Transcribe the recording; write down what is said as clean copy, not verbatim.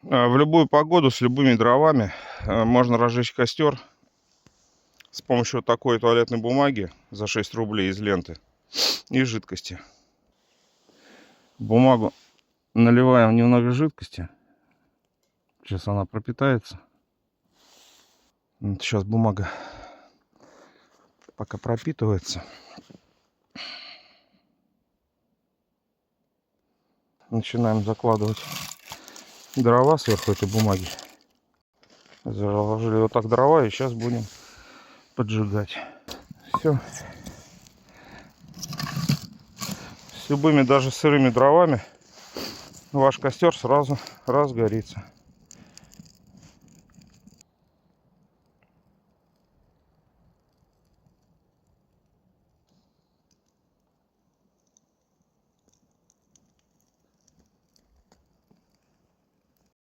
В любую погоду с любыми дровами можно разжечь костер с помощью вот такой туалетной бумаги за 6 рублей из ленты и жидкости. В бумагу наливаем немного жидкости. Сейчас она пропитается. Вот сейчас бумага пока пропитывается. Начинаем закладывать дрова сверху этой бумаги. Заложили вот так дрова и сейчас будем поджигать. Все. С любыми, даже сырыми дровами, ваш костер сразу разгорится.